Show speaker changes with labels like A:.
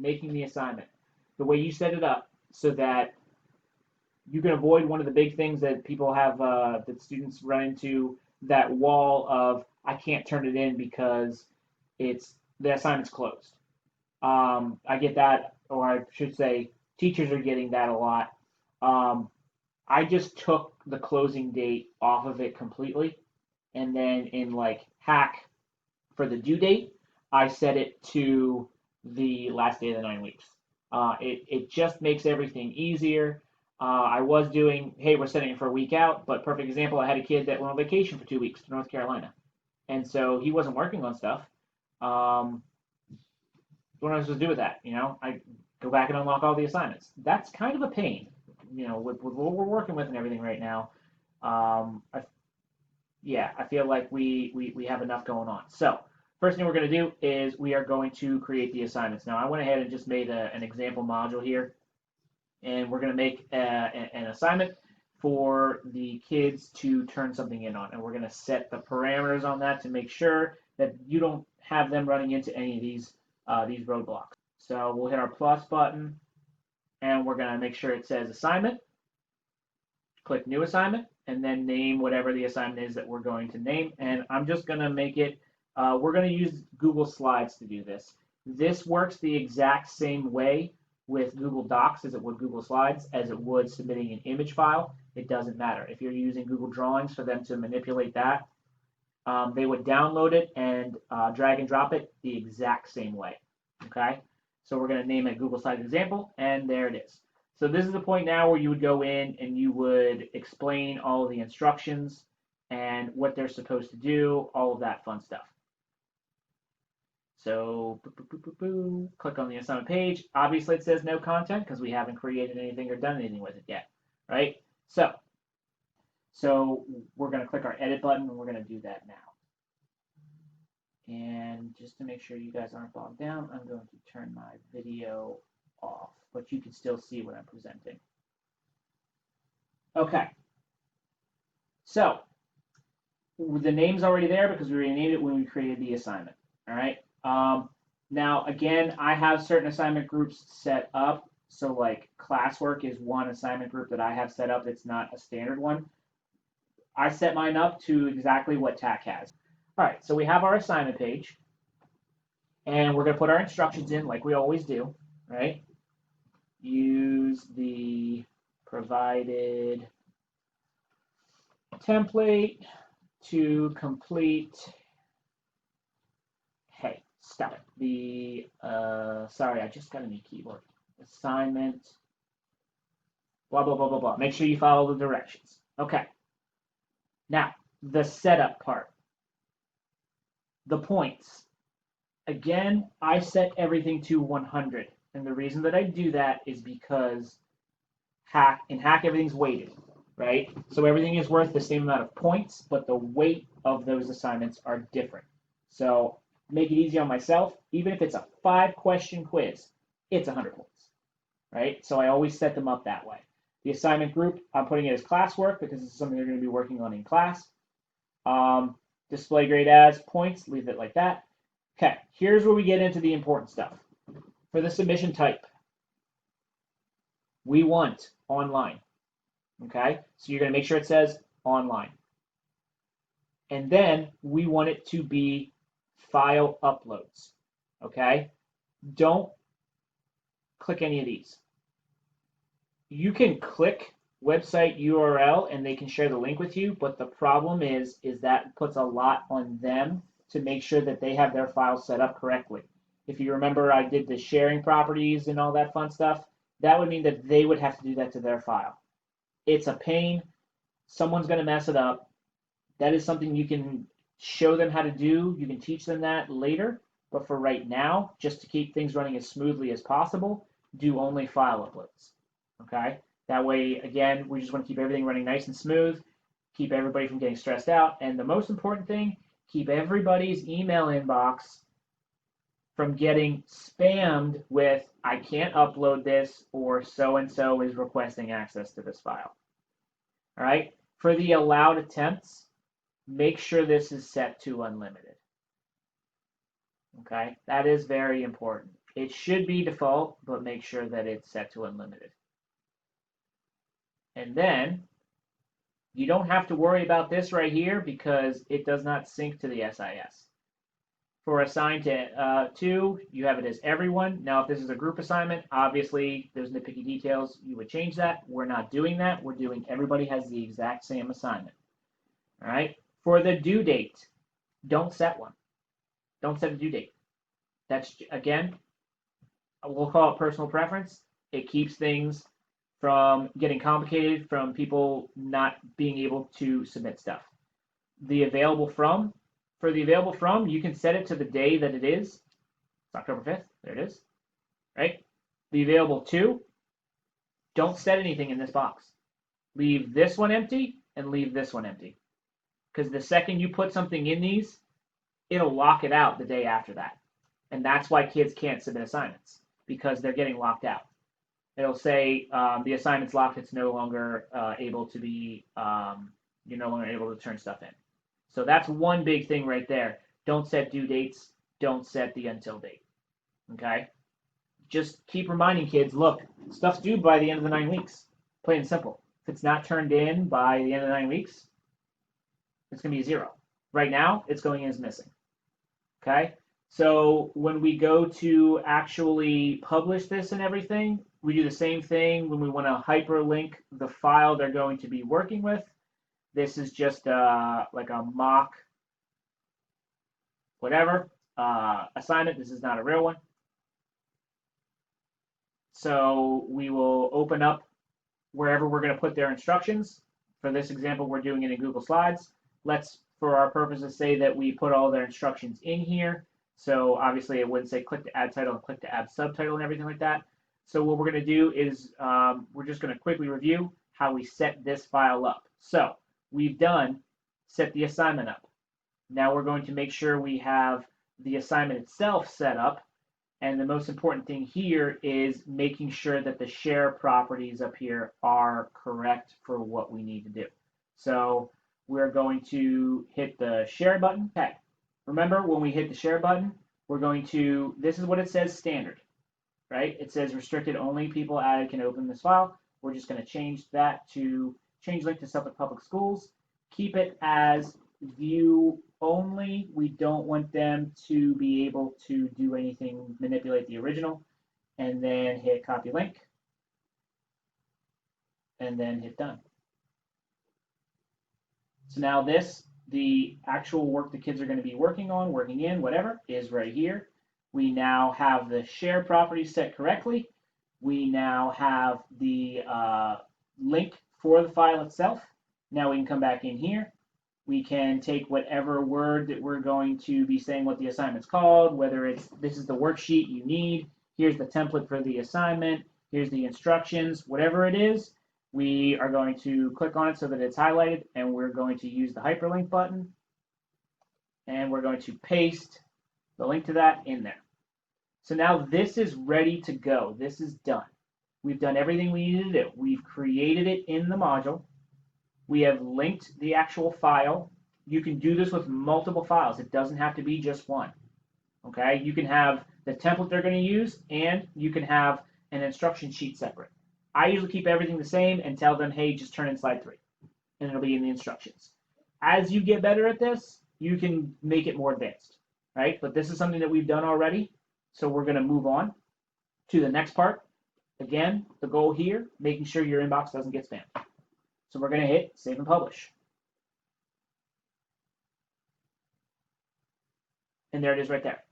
A: making the assignment, the way you set it up, so that you can avoid one of the big things that people have, that students run into, that wall of I can't turn it in because the assignment's closed. I get that, or I should say, teachers are getting that a lot. Um, I just took the closing date off of it completely, and then in like Hack for the due date, I set it to the last day of the 9 weeks. It just makes everything easier. I was doing, hey, we're setting it for a week out, but perfect example, I had a kid that went on vacation for 2 weeks to North Carolina, and so he wasn't working on stuff. Um, what am I supposed to do with that? I go back and unlock all the assignments. That's kind of a pain, with what we're working with and everything right now. I feel like we have enough going on. So first thing we're going to do is we are going to create the assignments. Now I went ahead and just made an example module here, and we're going to make an assignment for the kids to turn something in on, and we're going to set the parameters on that to make sure that you don't have them running into any of these roadblocks. So we'll hit our plus button, and we're going to make sure it says assignment. Click new assignment, and then name whatever the assignment is that we're going to name. And I'm just going to make it, we're going to use Google Slides to do this. This works the exact same way with Google Docs as it would Google Slides, as it would submitting an image file. It doesn't matter. If you're using Google Drawings for them to manipulate that, they would download it and drag and drop it the exact same way. Okay, so we're going to name it Google Slides example, and there it is. So this is the point now where you would go in and you would explain all of the instructions and what they're supposed to do, all of that fun stuff. So click on the assignment page. Obviously it says no content because we haven't created anything or done anything with it yet, right? So we're going to click our edit button, and we're going to do that now. And just to make sure you guys aren't bogged down, I'm going to turn my video off, but you can still see what I'm presenting. Okay. So the name's already there because we renamed it when we created the assignment. All right. Now, again, I have certain assignment groups set up. So like classwork is one assignment group that I have set up that's not a standard one. I set mine up to exactly what TAC has. All right, so we have our assignment page, and we're going to put our instructions in like we always do, right? Use the provided template to complete. Hey, stop it. Sorry, I just got a new keyboard. Assignment, blah, blah, blah, blah, blah. Make sure you follow the directions. Okay. Now, the setup part. The points. Again, I set everything to 100. And the reason that I do that is because in Hack, everything's weighted, right? So everything is worth the same amount of points, but the weight of those assignments are different. So make it easy on myself. Even if it's a 5-question quiz, it's 100 points, right? So I always set them up that way. The assignment group, I'm putting it as classwork because this is something they're going to be working on in class. Display grade as points, leave it like that. Okay, here's where we get into the important stuff. For the submission type, we want online. Okay, so you're going to make sure it says online. And then we want it to be file uploads. Okay, don't click any of these. You can click website URL and they can share the link with you, but the problem is that puts a lot on them to make sure that they have their files set up correctly. If you remember, I did the sharing properties and all that fun stuff. That would mean that they would have to do that to their file. It's a pain. Someone's going to mess it up. That is something you can show them how to do. You can teach them that later, but for right now, just to keep things running as smoothly as possible, do only file uploads. Okay? That way, again, we just want to keep everything running nice and smooth, keep everybody from getting stressed out, and the most important thing, keep everybody's email inbox from getting spammed with, I can't upload this, or so-and-so is requesting access to this file. All right? For the allowed attempts, make sure this is set to unlimited. Okay? That is very important. It should be default, but make sure that it's set to unlimited. And then you don't have to worry about this right here because it does not sync to the SIS. For assigned to 2, you have it as everyone. Now, if this is a group assignment, obviously there's nitpicky details. You would change that. We're not doing that. We're doing everybody has the exact same assignment. All right. For the due date, don't set one. Don't set a due date. That's, again, we'll call it personal preference. It keeps things from getting complicated, from people not being able to submit stuff. The available from, for the available from, you can set it to the day that it is. It's October 5th. There it is. Right? The available to, don't set anything in this box. Leave this one empty and leave this one empty. Because the second you put something in these, it'll lock it out the day after that. And that's why kids can't submit assignments, because they're getting locked out. It'll say the assignment's locked. It's no longer able to be, you're no longer able to turn stuff in. So that's one big thing right there. Don't set due dates. Don't set the until date. Okay? Just keep reminding kids, look, stuff's due by the end of the 9 weeks. Plain and simple. If it's not turned in by the end of the 9 weeks, it's going to be a 0. Right now, it's going in as missing. Okay? So when we go to actually publish this and everything, we do the same thing when we want to hyperlink the file they're going to be working with. This is just like a mock whatever assignment. This is not a real one. So we will open up wherever we're going to put their instructions. For this example, we're doing it in Google Slides. Let's, for our purposes, say that we put all their instructions in here. So obviously it wouldn't say click to add title and click to add subtitle and everything like that. So what we're going to do is we're just going to quickly review how we set this file up. So we've done set the assignment up. Now we're going to make sure we have the assignment itself set up. And the most important thing here is making sure that the share properties up here are correct for what we need to do. So we're going to hit the share button. Okay. Remember, when we hit the share button, we're going to, this is what it says standard, right? It says restricted only people added can open this file. We're just going to change that to change link to Suffolk Public Schools. Keep it as view only. We don't want them to be able to do anything, manipulate the original. And then hit copy link. And then hit done. So now this, the actual work the kids are going to be working on, working in, whatever, is right here. We now have the share property set correctly. We now have the link for the file itself. Now we can come back in here. We can take whatever word that we're going to be saying what the assignment's called, whether it's this is the worksheet you need, here's the template for the assignment, here's the instructions, whatever it is. We are going to click on it so that it's highlighted, and we're going to use the hyperlink button, and we're going to paste the link to that in there. So now this is ready to go. This is done. We've done everything we needed to do. We've created it in the module. We have linked the actual file. You can do this with multiple files. It doesn't have to be just one. Okay? You can have the template they're going to use, and you can have an instruction sheet separate. I usually keep everything the same and tell them, hey, just turn in slide 3, and it'll be in the instructions. As you get better at this, you can make it more advanced, right? But this is something that we've done already, so we're going to move on to the next part. Again, the goal here, making sure your inbox doesn't get spammed. So we're going to hit save and publish. And there it is right there.